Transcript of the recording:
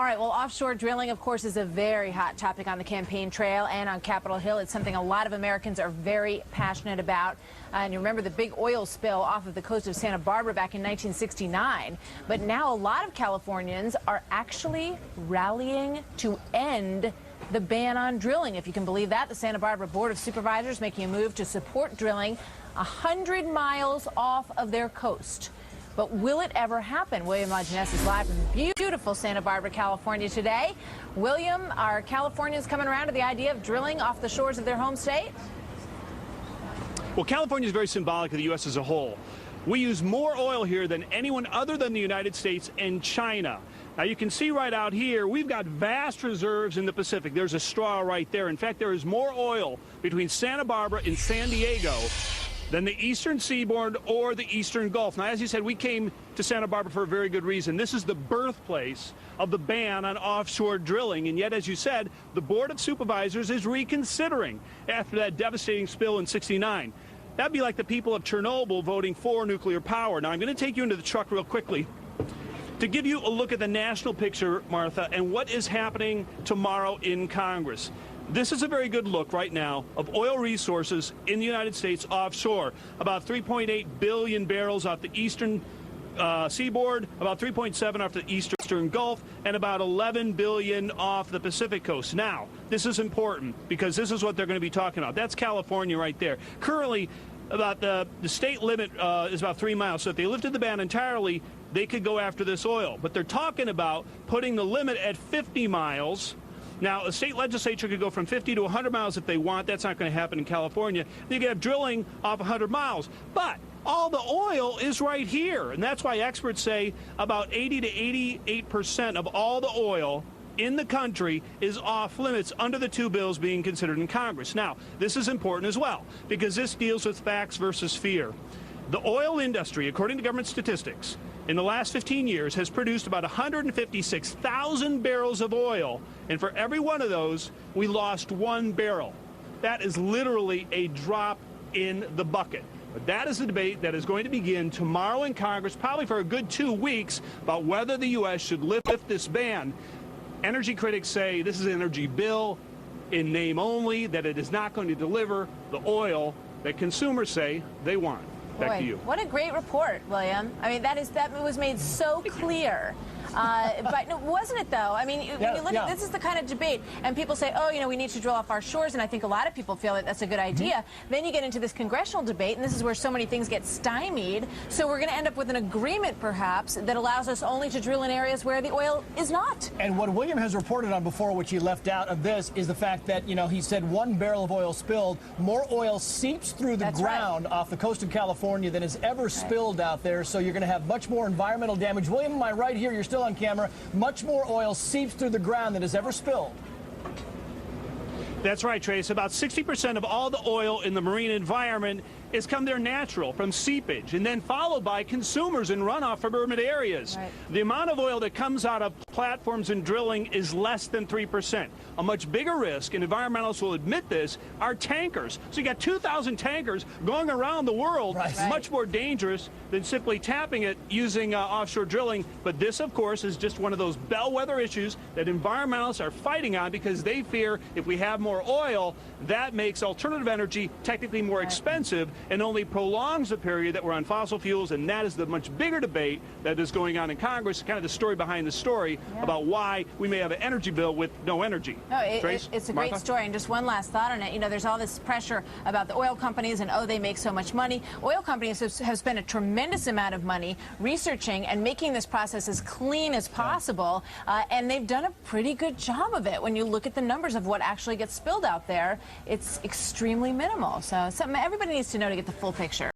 All right, well, offshore drilling, of course, is a very hot topic on the campaign trail and on Capitol Hill. It's something a lot of Americans are very passionate about. And you remember the big oil spill off of the coast of Santa Barbara back in 1969. But now a lot of Californians are actually rallying to end the ban on drilling. If you can believe that, the Santa Barbara Board of Supervisors making a move to support drilling 100 miles off of their coast. But will it ever happen? William Lajeunesse is live from beautiful Santa Barbara, California today. William, are Californians coming around to the idea of drilling off the shores of their home state? Well, California is very symbolic of the U.S. as a whole. We use more oil here than anyone other than the United States and China. Now, you can see right out here, we've got vast reserves in the Pacific. There's a straw right there. In fact, there is more oil between Santa Barbara and San Diego than the eastern seaboard or the eastern Gulf. Now, as you said, we came to Santa Barbara for a very good reason. This is the birthplace of the ban on offshore drilling. And yet, as you said, the Board of Supervisors is reconsidering after that devastating spill in '69. That'd be like the people of Chernobyl voting for nuclear power. Now, I'm going to take you into the truck real quickly to give you a look at the national picture, Martha, and what is happening tomorrow in Congress. This is a very good look right now of oil resources in the United States offshore. About 3.8 billion barrels off the eastern seaboard, about 3.7 off the eastern Gulf, and about 11 billion off the Pacific coast. Now, this is important because this is what they're going to be talking about. That's California right there. Currently, about the state limit is about 3 miles. So if they lifted the ban entirely, they could go after this oil. But they're talking about putting the limit at 50 miles. Now, a state legislature could go from 50 to 100 miles if they want. That's not going to happen in California. You could have drilling off 100 miles. But all the oil is right here. And that's why experts say about 80 to 88% of all the oil in the country is off limits under the two bills being considered in Congress. Now, this is important as well because this deals with facts versus fear. The oil industry, according to government statistics, in the last 15 years has produced about 156,000 barrels of oil, and for every one of those, we lost 1 barrel. That is literally a drop in the bucket. But that is the debate that is going to begin tomorrow in Congress, probably for a good 2 weeks, about whether the U.S. should lift this ban. Energy critics say this is an energy bill in name only, that it is not going to deliver the oil that consumers say they want. Back to you. What a great report, William. I mean, that was made so clear. But no, wasn't it, though? I mean, when you look at this is the kind of debate, and people say, oh, you know, we need to drill off our shores, and I think a lot of people feel that that's a good idea. Then you get into this congressional debate, and this is where so many things get stymied. So we're going to end up with an agreement, perhaps, that allows us only to drill in areas where the oil is not. And what William has reported on before, which he left out of this, is the fact that, you know, he said 1 barrel of oil spilled. More oil seeps through the ground off the coast of California than is ever spilled out there. So you're going to have much more environmental damage. William, am I right here? You're still on camera. Much more oil seeps through the ground than is ever spilled. That's right, Trace. About 60% of all the oil in the marine environment is come there natural from seepage, and then followed by consumers in runoff from urban areas. Right. The amount of oil that comes out of platforms and drilling is less than 3%. A much bigger risk, and environmentalists will admit this, are tankers. So you got 2,000 tankers going around the world, much more dangerous than simply tapping it using offshore drilling. But this, of course, is just one of those bellwether issues that environmentalists are fighting on because they fear if we have more oil, that makes alternative energy technically more expensive and only prolongs the period that we're on fossil fuels, and that is the much bigger debate that is going on in Congress, kind of the story behind the story about why we may have an energy bill with no energy. No, it's a great story, and just one last thought on it. You know, there's all this pressure about the oil companies and, oh, they make so much money. Oil companies have spent a tremendous amount of money researching and making this process as clean as possible, and they've done a pretty good job of it. When you look at the numbers of what actually gets spilled out there, it's extremely minimal. So something everybody needs to know to get the full picture.